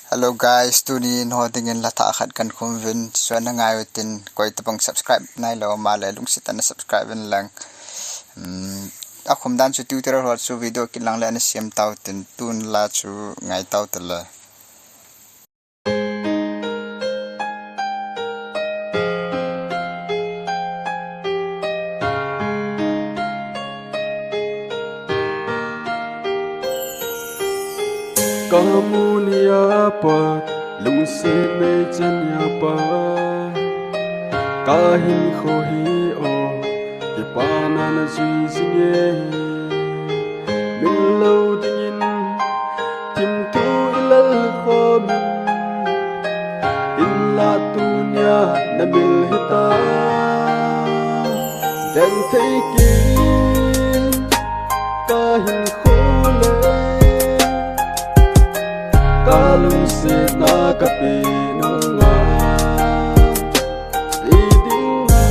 Hello guys, tunin hodingin lata akad kan kumvin so na ngayotin ko ito pang subscribe na ilo malalung sita na subscribe lang akum dan su tutorial hot su video kilang la na siyam tau tin tun la su ngay tau tala kamu ni apa lung se me chen ya pa kahin kho hi o ki pa na na ji sing ye min lo ding tim tu ilal kho min in la tunya na bil hita den thei ki kahin kho le kalung se na kapinunga iding na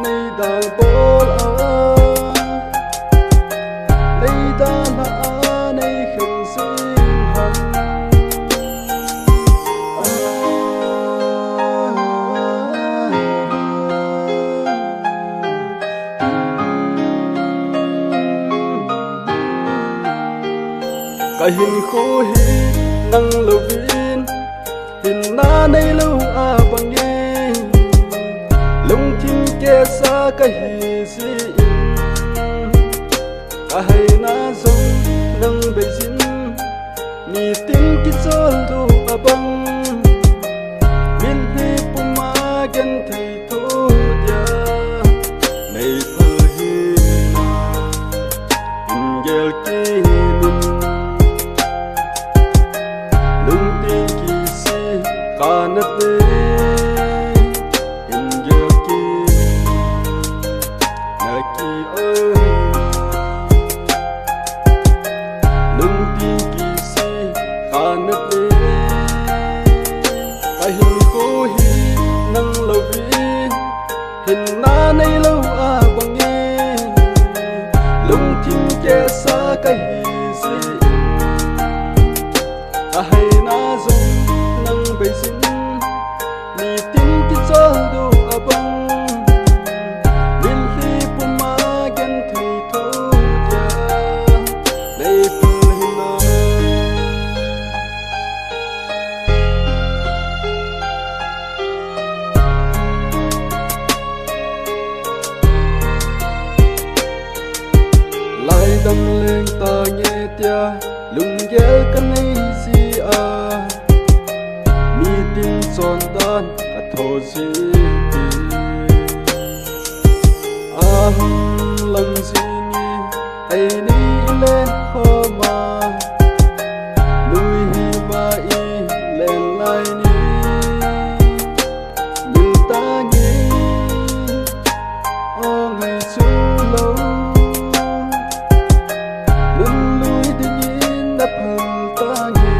nay dang bol nay dan na nay khen sing ham kahin khu hi nang lo vin hin na nay lo a bang ye lung thim ke sa ka hi si ka hai na zong nang be jin ni ting ki chol du abang min hi puma gen thei thu dia nei phal hi na in gel ki kanat le inge ki na ki ơi nung ti ki si kanat le ka hin ko hi nang lo vi hin na nay lo a bang ye lung tin ke sa ka hi si ka hai na zo nang be sin ni tin ki chol du abang min hi puma gen thei tho ja nei pul hina lai dam leng ta nghe tia lung gel kan nei si a tin son dan ka tho si ti lang singi ai ni len kho ma lui hi ba i len lai ni mi ta ngi o ngai su lo lun lui ding in na phal ta ngi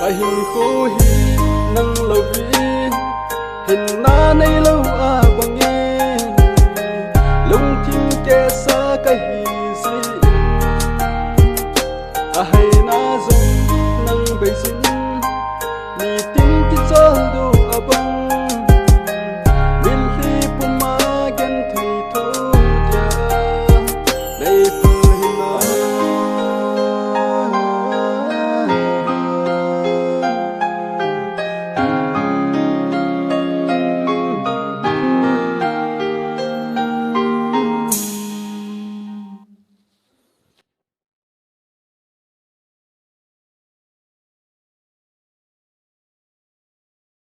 kahin khu hi nang lo vi hin na nay lo a bang ye lung thim ke sa ka hi si a hai na zong nang be sin